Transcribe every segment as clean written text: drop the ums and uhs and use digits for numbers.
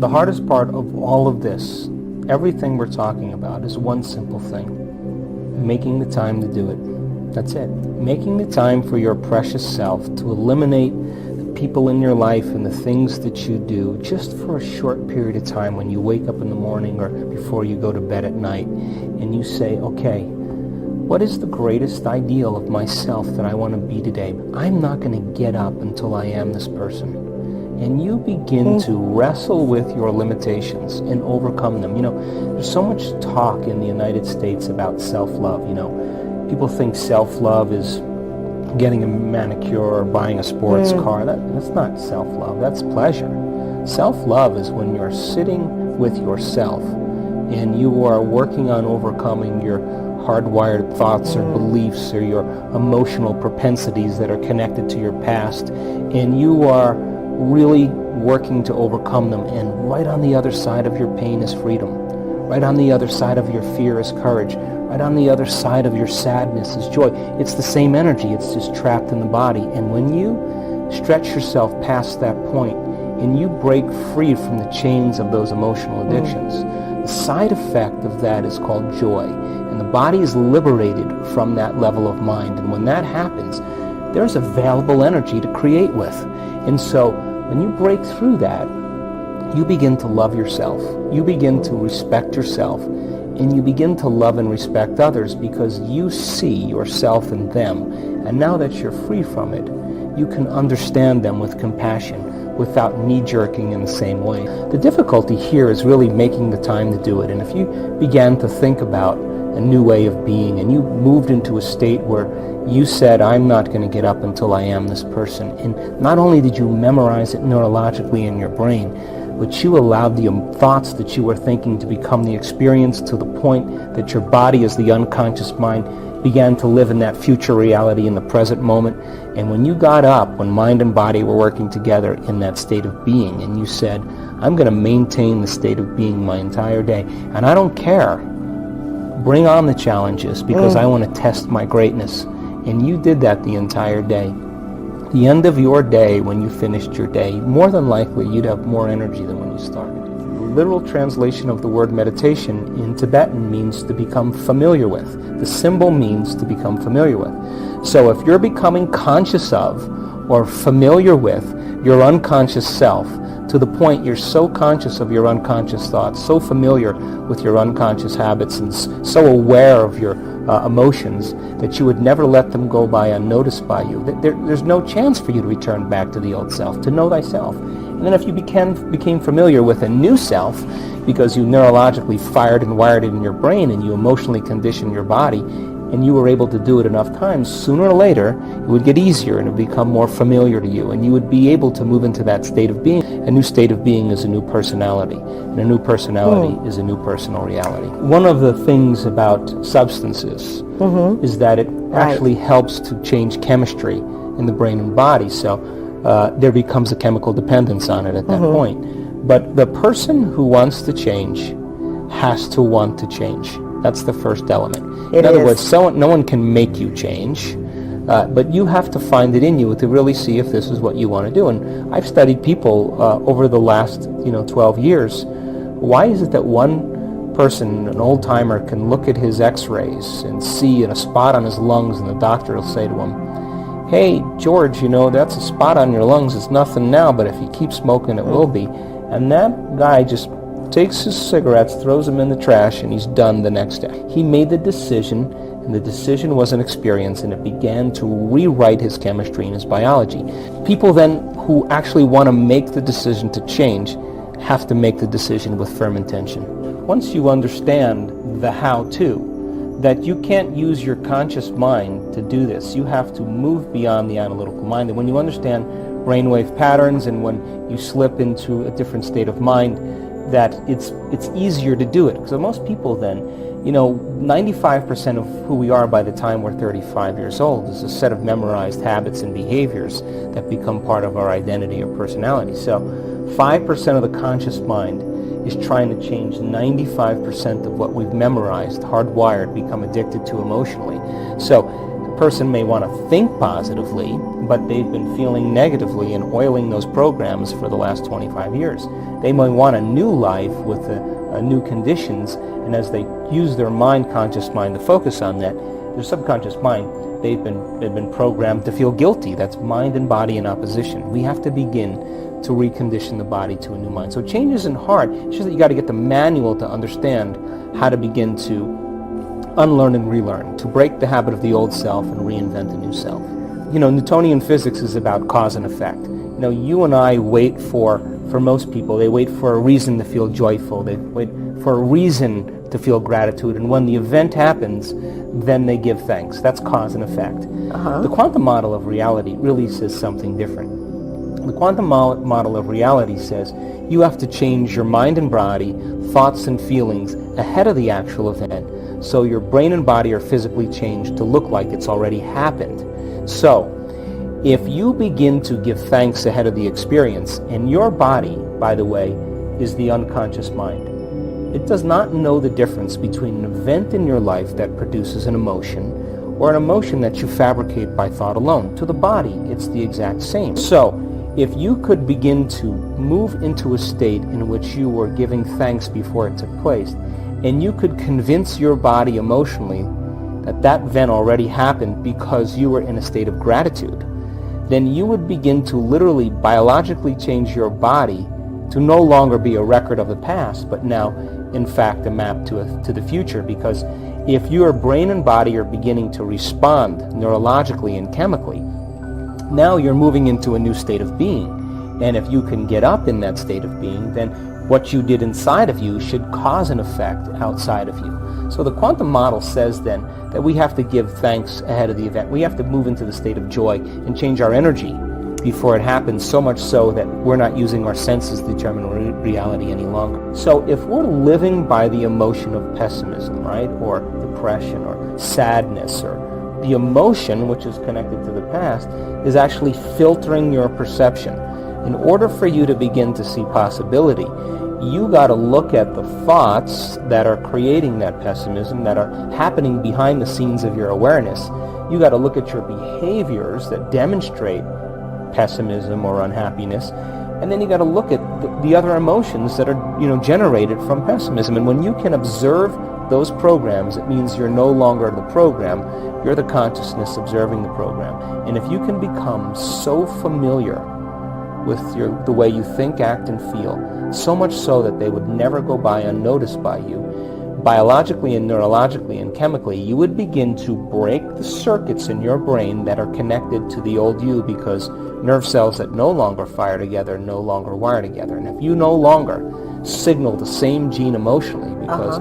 The hardest part of all of this, everything we're talking about, is one simple thing: making the time to do it. That's it. Making the time for your precious self to eliminate the people in your life and the things that you do just for a short period of time when you wake up in the morning or before you go to bed at night, and you say, okay, what is the greatest ideal of myself that I want to be today? I'm not going to get up until I am this person. And you begin to wrestle with your limitations and overcome them. You know, there's so much talk in the United States about self-love. You know, people think self-love is getting a manicure or buying a sports car. That's not self-love. That's pleasure. Self-love is when you're sitting with yourself and you are working on overcoming your hardwired thoughts or beliefs or your emotional propensities that are connected to your past, and you are really working to overcome them. And right on the other side of your pain is freedom. Right on the other side of your fear is courage. Right on the other side of your sadness is joy. It's the same energy, it's just trapped in the body. And when you stretch yourself past that point and you break free from the chains of those emotional addictions, the side effect of that is called joy. And the body is liberated from that level of mind. And when that happens, there's available energy to create with. And so when you break through that, you begin to love yourself. You begin to respect yourself. And you begin to love and respect others because you see yourself in them. And now that you're free from it, you can understand them with compassion without knee-jerking in the same way. The difficulty here is really making the time to do it. And if you began to think about a new way of being and you moved into a state where you said, I'm not going to get up until I am this person, and not only did you memorize it neurologically in your brain, but you allowed the thoughts that you were thinking to become the experience to the point that your body, as the unconscious mind, began to live in that future reality in the present moment. And when you got up, when mind and body were working together in that state of being, and you said, I'm going to maintain the state of being my entire day, and I don't care, bring on the challenges because I want to test my greatness. And you did that the entire day. The end of your day, when you finished your day, more than likely you'd have more energy than when you started. The literal translation of the word meditation in Tibetan means to become familiar with. The symbol means to become familiar with. So if you're becoming conscious of or familiar with your unconscious self, to the point you're so conscious of your unconscious thoughts, so familiar with your unconscious habits, and so aware of your emotions that you would never let them go by unnoticed by you. There's no chance for you to return back to the old self, to know thyself. And then if you became familiar with a new self, because you neurologically fired and wired it in your brain and you emotionally conditioned your body, and you were able to do it enough times, sooner or later it would get easier and it would become more familiar to you, and you would be able to move into that state of being. A new state of being is a new personality, and a new personality is a new personal reality. One of the things about substances is that it actually helps to change chemistry in the brain and body, so there becomes a chemical dependence on it at that point. But the person who wants to change has to want to change. That's the first element. In other words, no one can make you change, but you have to find it in you to really see if this is what you want to do. And I've studied people over the last 12 years. Why is it that one person, an old-timer, can look at his x-rays and see a spot on his lungs, and the doctor will say to him, hey, George, that's a spot on your lungs. It's nothing now, but if you keep smoking, it will be. And that guy just takes his cigarettes, throws them in the trash, and he's done the next day. He made the decision, and the decision was an experience, and it began to rewrite his chemistry and his biology. People then who actually want to make the decision to change have to make the decision with firm intention. Once you understand the how-to, that you can't use your conscious mind to do this, you have to move beyond the analytical mind. And when you understand brainwave patterns, and when you slip into a different state of mind, that it's easier to do it. Because most people then, 95% of who we are by the time we're 35 years old is a set of memorized habits and behaviors that become part of our identity or personality. So 5% of the conscious mind is trying to change 95% of what we've memorized, hardwired, become addicted to emotionally. So person may want to think positively, but they've been feeling negatively and oiling those programs for the last 25 years. They may want a new life with new conditions, and as they use their conscious mind to focus on that, their subconscious mind, they've been programmed to feel guilty. That's mind and body in opposition. We have to begin to recondition the body to a new mind. So change isn't hard. It's just that you got to get the manual to understand how to begin to unlearn and relearn, to break the habit of the old self and reinvent a new self. Newtonian physics is about cause and effect. You and I wait for most people, they wait for a reason to feel joyful. They wait for a reason to feel gratitude. And when the event happens, then they give thanks. That's cause and effect. The quantum model of reality really says something different. The quantum model of reality says you have to change your mind and body, thoughts and feelings ahead of the actual event, so your brain and body are physically changed to look like it's already happened. So, if you begin to give thanks ahead of the experience, and your body, by the way, is the unconscious mind, it does not know the difference between an event in your life that produces an emotion or an emotion that you fabricate by thought alone. To the body, it's the exact same. So, if you could begin to move into a state in which you were giving thanks before it took place, and you could convince your body emotionally that that event already happened because you were in a state of gratitude, then you would begin to literally biologically change your body to no longer be a record of the past, but now, in fact, a map to the future. Because if your brain and body are beginning to respond neurologically and chemically, now you're moving into a new state of being. And if you can get up in that state of being, then what you did inside of you should cause an effect outside of you. So the quantum model says then that we have to give thanks ahead of the event. We have to move into the state of joy and change our energy before it happens, so much so that we're not using our senses to determine reality any longer. So if we're living by the emotion of pessimism, right, or depression or sadness, or the emotion, which is connected to the past, is actually filtering your perception. In order for you to begin to see possibility, you got to look at the thoughts that are creating that pessimism, that are happening behind the scenes of your awareness. You got to look at your behaviors that demonstrate pessimism or unhappiness, and then you got to look at the other emotions that are, generated from pessimism. And when you can observe those programs, it means you're no longer the program, you're the consciousness observing the program. And if you can become so familiar with the way you think, act, and feel, so much so that they would never go by unnoticed by you, biologically and neurologically and chemically, you would begin to break the circuits in your brain that are connected to the old you, because nerve cells that no longer fire together no longer wire together. And if you no longer signal the same gene emotionally, because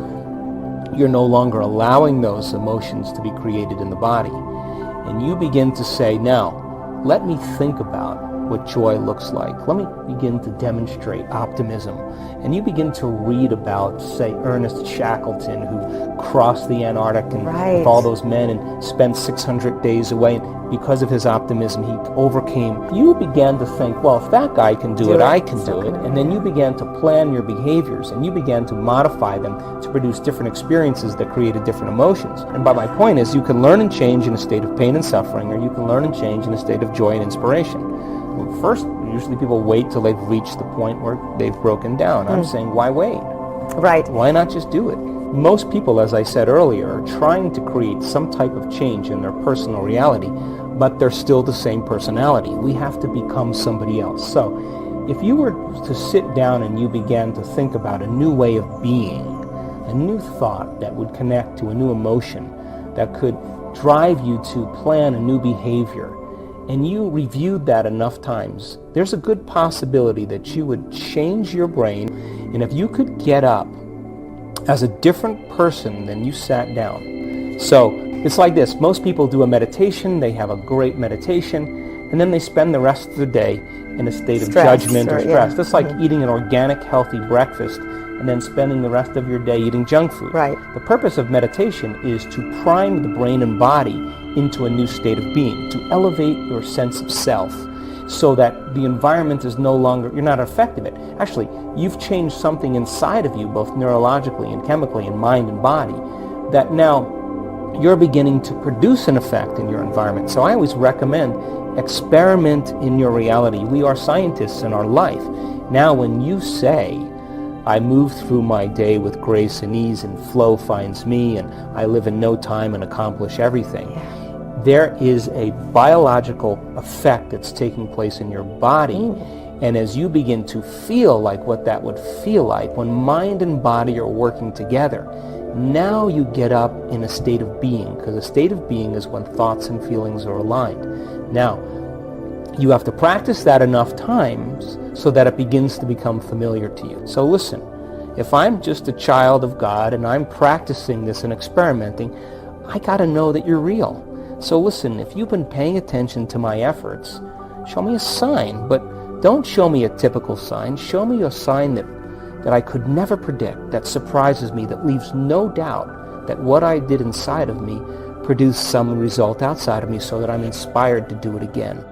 you're no longer allowing those emotions to be created in the body, and you begin to say, now, let me think about what joy looks like. Let me begin to demonstrate optimism. And you begin to read about, say, Ernest Shackleton, who crossed the Antarctic and with all those men and spent 600 days away. And because of his optimism, he overcame. You began to think, well, if that guy can do it, I can do it. And then you began to plan your behaviors, and you began to modify them to produce different experiences that created different emotions. And by my point is, you can learn and change in a state of pain and suffering, or you can learn and change in a state of joy and inspiration. First, usually people wait till they've reached the point where they've broken down. I'm saying, why wait? Right. Why not just do it? Most people, as I said earlier, are trying to create some type of change in their personal reality, but they're still the same personality. We have to become somebody else. So, if you were to sit down and you began to think about a new way of being, a new thought that would connect to a new emotion, that could drive you to plan a new behavior, and you reviewed that enough times, there's a good possibility that you would change your brain. And if you could get up as a different person than you sat down. So it's like this. Most people do a meditation, they have a great meditation, and then they spend the rest of the day in a state of judgment or stress. That's like eating an organic, healthy breakfast and then spending the rest of your day eating junk food. Right. The purpose of meditation is to prime the brain and body into a new state of being, to elevate your sense of self, so that the environment is no longer, you're not affected it. Actually, you've changed something inside of you, both neurologically and chemically, in mind and body, that now you're beginning to produce an effect in your environment. So I always recommend experiment in your reality. We are scientists in our life. Now, when you say, I move through my day with grace and ease and flow finds me and I live in no time and accomplish everything, there is a biological effect that's taking place in your body. And as you begin to feel like what that would feel like when mind and body are working together, now you get up in a state of being, because a state of being is when thoughts and feelings are aligned. Now, you have to practice that enough times so that it begins to become familiar to you. So listen, if I'm just a child of God and I'm practicing this and experimenting, I got to know that you're real. So listen, if you've been paying attention to my efforts, show me a sign, but don't show me a typical sign. Show me a sign that I could never predict, that surprises me, that leaves no doubt that what I did inside of me produced some result outside of me so that I'm inspired to do it again.